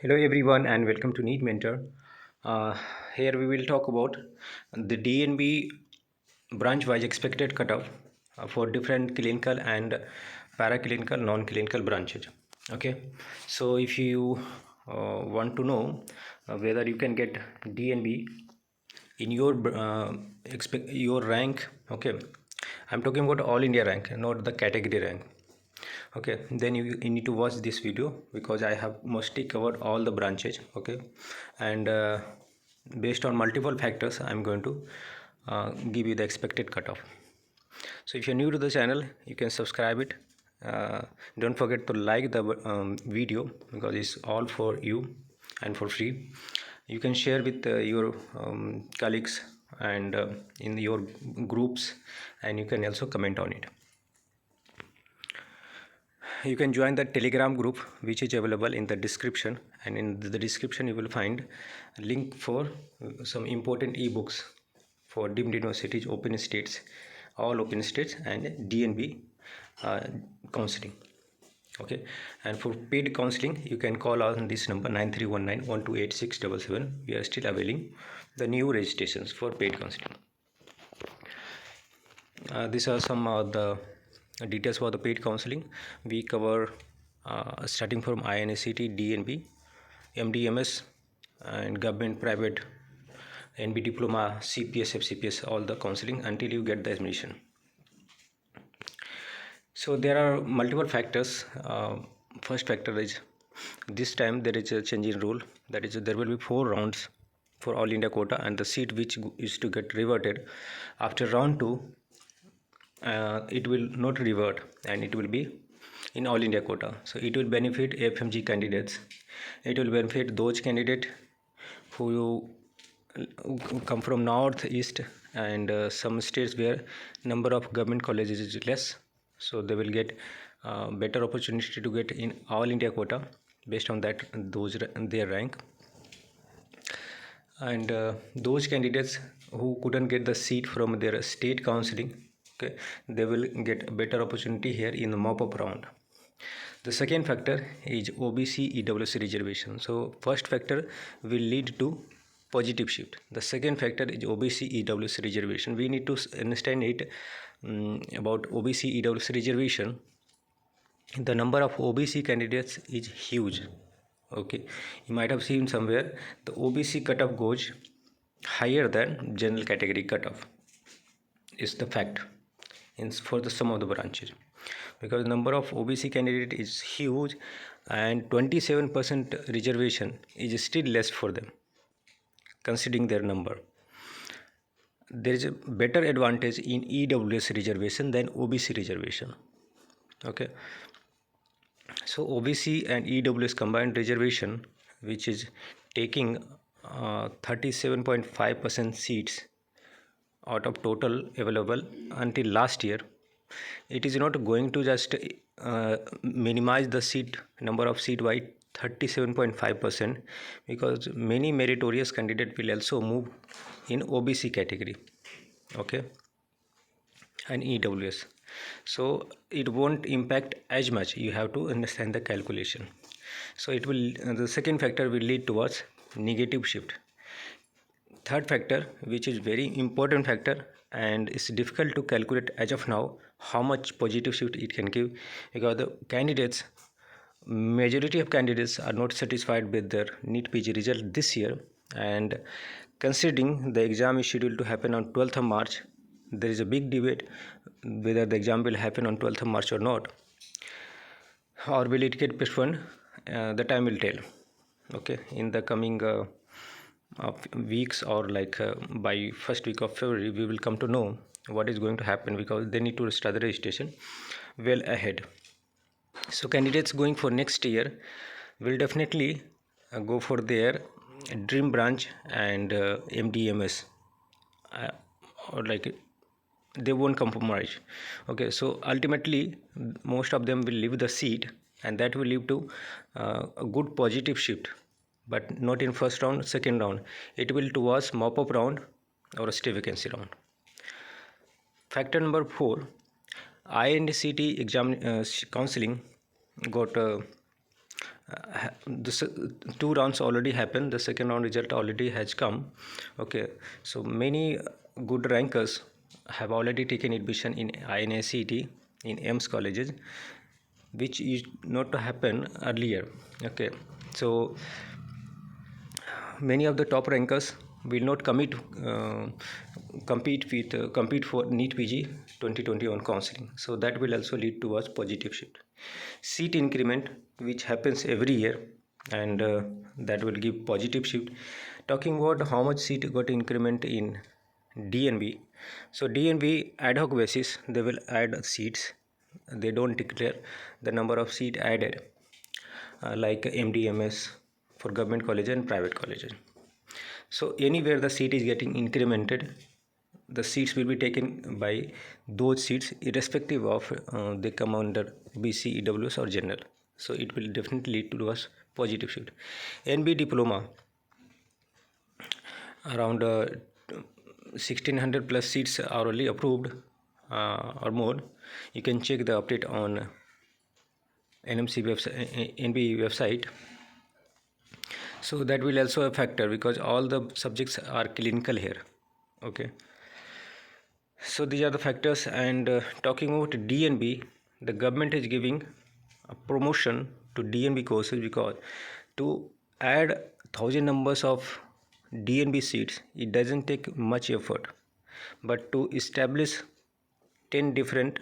Hello everyone and welcome to Need Mentor. Uh, Here we will talk about the DNB branch-wise expected cutoff for different clinical and paraclinical, non-clinical branches. Okay, so if you want to know whether you can get DNB in your expect your rank, okay, I'm talking about all India rank, not the category rank. Okay, then you need to watch this video because I have mostly covered all the branches. Okay, and based on multiple factors I'm going to give you the expected cutoff. So if you're new to the channel, you can subscribe it. uh, don't forget to like the video because it's all for you and for free. You can share with your colleagues and in your groups, and you can also comment on it. You can join the Telegram group which is available in the description, and in the description you will find a link for some important ebooks for deemed universities, open states, all open states, and DNB counseling. Okay, and for paid counseling you can call on this number 9319 We are still availing the new registrations for paid counseling. These are some of the details for the paid counseling. We cover starting from INACT, DNB, MDMS, and government, private, NB diploma, CPS, FCPS, all the counseling until you get the admission. So there are multiple factors. First factor is this time there is a change in rule. That is, there will be 4 rounds for all India quota, and the seat which is to get reverted after round 2, it will not revert and it will be in all India quota. So it will benefit FMG candidates. It will benefit those candidates who come from north, east, and some states where number of government colleges is less. So they will get better opportunity to get in all India quota based on that their rank. And those candidates who couldn't get the seat from their state counseling, okay, they will get a better opportunity here in the mop-up round. The second factor is OBC EWC reservation. So first factor will lead to positive shift. The second factor is OBC EWC reservation. We need to understand it about OBC EWC reservation. The number of OBC candidates is huge. Okay, you might have seen somewhere the OBC cutoff goes higher than general category cutoff. Is the fact in for the some of the branches, because the number of OBC candidate is huge and 27% reservation is still less for them considering their number. There is a better advantage in EWS reservation than OBC reservation. Okay, so OBC and EWS combined reservation, which is taking 37.5% seats out of total available until last year, it is not going to just minimize the seat number of seat by 37.5%, because many meritorious candidate will also move in OBC category, okay, and EWS. So it won't impact as much. You have to understand the calculation. So it will the second factor will lead towards negative shift. Third factor, which is very important factor and it's difficult to calculate as of now, how much positive shift it can give, because the candidates, majority of candidates are not satisfied with their NEET PG result this year, and considering the exam is scheduled to happen on 12th of March, there is a big debate whether the exam will happen on 12th of March or not, or will it get postponed. The time will tell. Okay, in the coming weeks, or like by first week of February, we will come to know what is going to happen, because they need to start the registration well ahead. So candidates going for next year will definitely go for their dream branch and MDMS, or like they won't compromise. Okay, so ultimately most of them will leave the seat, and that will lead to a good positive shift, but not in first round, second round. It will towards mop-up round or a stay vacancy round. Factor number 4, INCT exam counseling got this two rounds already happened. The second round result already has come. Okay, so many good rankers have already taken admission in INACET in AIMS colleges, which used not to happen earlier. Okay, so many of the top rankers will not compete for NEET PG 2021 counseling. So that will also lead to a positive shift. Seat increment, which happens every year, and that will give positive shift. Talking about how much seat got increment in DNB. So DNB ad hoc basis, they will add seats. They don't declare the number of seat added, like MDMS for government colleges and private colleges. So anywhere the seat is getting incremented, the seats will be taken by those seats irrespective of they come under BC, EWS or general. So it will definitely lead to us positive shift. NB diploma, around 1600 plus seats are already approved or more. You can check the update on NMC website, NB website. So that will also a factor because all the subjects are clinical here. Okay, so these are the factors. And talking about DNB, the government is giving a promotion to DNB courses because to add 1000 numbers of DNB seats, it doesn't take much effort, but to establish 10 different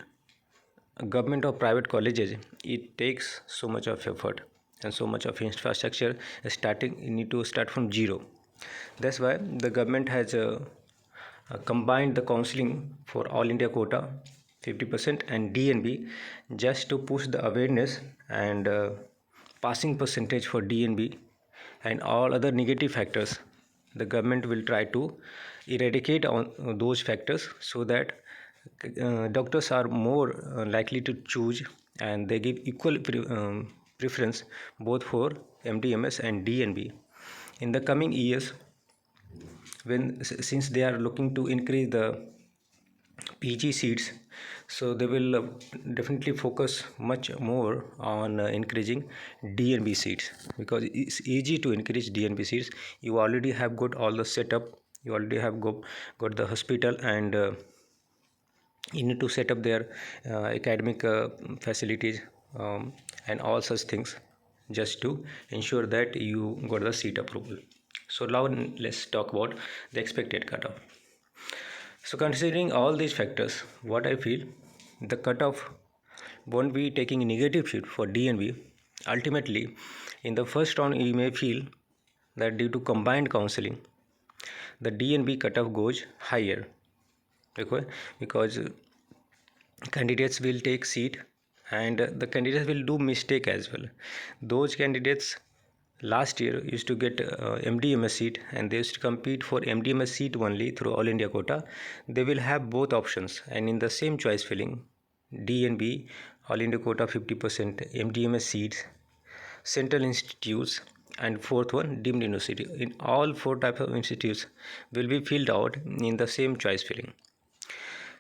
government or private colleges, it takes so much of effort and so much of infrastructure. Starting, you need to start from zero. That's why the government has combined the counseling for all India quota 50% and DNB just to push the awareness and passing percentage for DNB and all other negative factors. The government will try to eradicate on those factors so that doctors are more likely to choose, and they give equal preference both for MDMS and DNB. In the coming years, since they are looking to increase the PG seats, so they will definitely focus much more on increasing DNB seats because it's easy to increase DNB seats. You already have got all the setup, you already have got the hospital, and you need to set up their academic facilities and all such things just to ensure that you got the seat approval. So now let's talk about the expected cutoff. So considering all these factors, what I feel, the cutoff won't be taking a negative shift for DNB. Ultimately, in the first round, you may feel that due to combined counseling, the DNB cutoff goes higher. Okay? Because candidates will take seat and the candidates will do mistake as well. Those candidates last year used to get MDMS seat and they used to compete for MDMS seat only through All India quota. They will have both options, and in the same choice filling, DNB All India quota 50%, MDMS seats, central institutes, and fourth one deemed university. In all four types of institutes will be filled out in the same choice filling.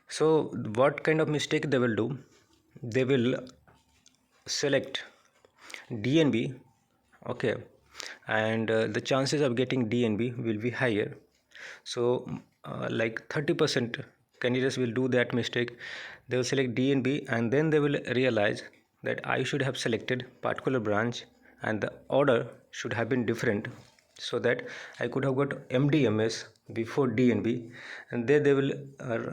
So what kind of mistake they will do? They will select DNB, okay, and the chances of getting DNB will be higher. So like 30% candidates will do that mistake. They will select DNB and then they will realize that I should have selected particular branch and the order should have been different, so that I could have got MDMS before DNB, and then they will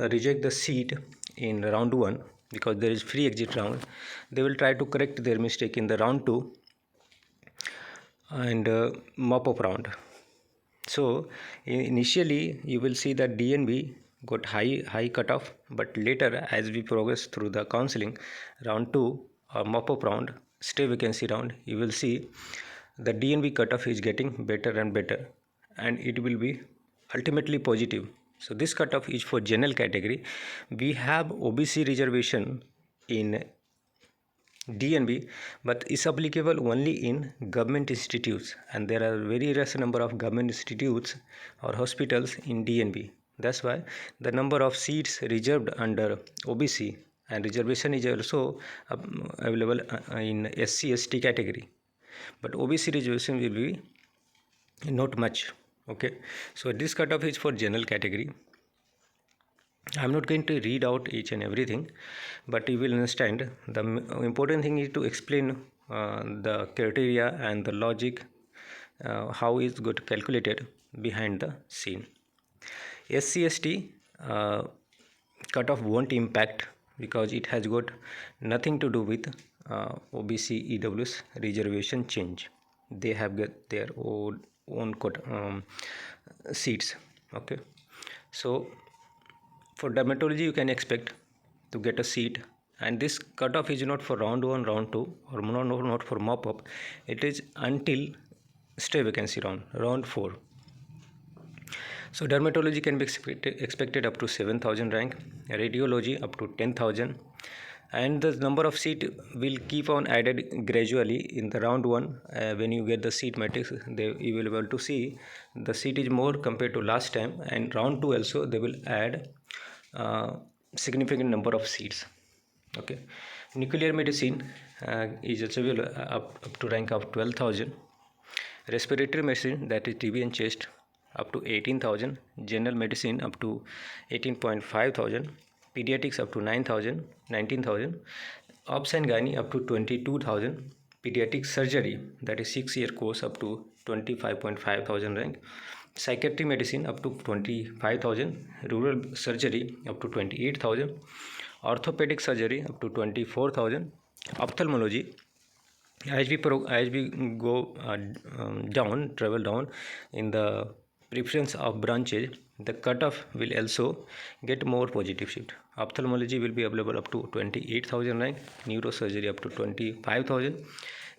reject the seat in round 1 because there is free exit round. They will try to correct their mistake in the round 2 and mop up round. So initially you will see that DNB got high cutoff, but later as we progress through the counseling, round 2 or mop up round, stay vacancy round, you will see the DNB cutoff is getting better and better, and it will be ultimately positive. So this cutoff is for general category. We have OBC reservation in DNB, but is applicable only in government institutes, and there are very less number of government institutes or hospitals in DNB. That's why the number of seats reserved under OBC and reservation is also available in SC/ST category. but OBC reservation will be not much. Okay, so this cutoff is for general category. I'm not going to read out each and everything, but you will understand. The important thing is to explain the criteria and the logic, how is got calculated behind the scene. SC/ST cutoff won't impact because it has got nothing to do with OBC EWS reservation change. They have got their own seats. Okay, so for dermatology you can expect to get a seat, and this cutoff is not for round 1, round 2, or not for mop up. It is until stay vacancy round 4. So dermatology can be expected up to 7,000 rank, radiology up to 10,000, and the number of seat will keep on added gradually in the round 1. When you get the seat matrix, you will be able to see the seat is more compared to last time, and round 2 also they will add significant number of seats. Okay, nuclear medicine is achievable up to rank of 12,000. Respiratory medicine, that is TB and chest, up to 18,000, general medicine up to 18.5 thousand, pediatrics up to 19,000, obs and gynae up to 22,000, pediatric surgery, that is 6-year course, up to 25.5 thousand rank, psychiatric medicine up to 25,000, rural surgery up to 28,000, orthopedic surgery up to 24,000, ophthalmology. As we go travel down in the preference of branches, the cutoff will also get more positive shift. Ophthalmology will be available up to 28,000 rank, neurosurgery up to 25,000,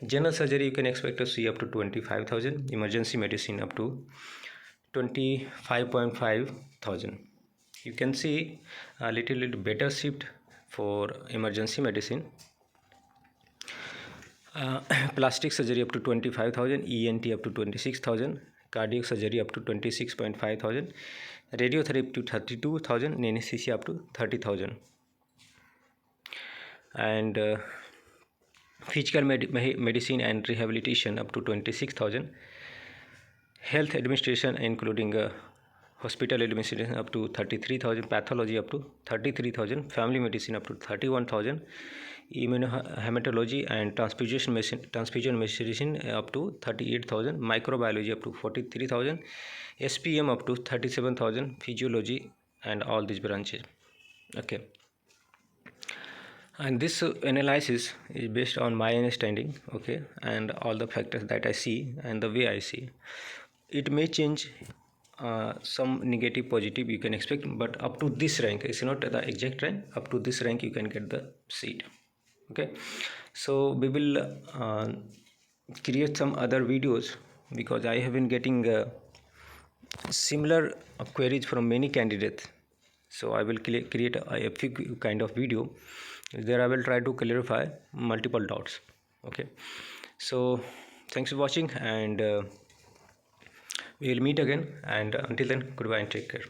general surgery you can expect to see up to 25,000, emergency medicine up to 25.5 thousand. You can see a little better shift for emergency medicine. Plastic surgery up to 25,000, ENT up to 26,000, cardiac surgery up to 26.5 thousand, radiotherapy to 32,000, anesthesia up to 30,000, and physical medicine and rehabilitation up to 26,000, health administration including hospital administration up to 33,000, pathology up to 33,000, family medicine up to 31,000, immunohematology and transfusion medicine up to 38,000, microbiology up to 43,000, SPM up to 37,000, physiology, and all these branches. Okay, and this analysis is based on my understanding, okay, and all the factors that I see and the way I see. It may change some negative positive you can expect, but up to this rank, it's not the exact rank, up to this rank you can get the seat. Okay, so we will create some other videos because I have been getting similar queries from many candidates. So I will create a few kind of video there. I will try to clarify multiple doubts. Okay, so thanks for watching, and we will meet again, and until then, goodbye and take care.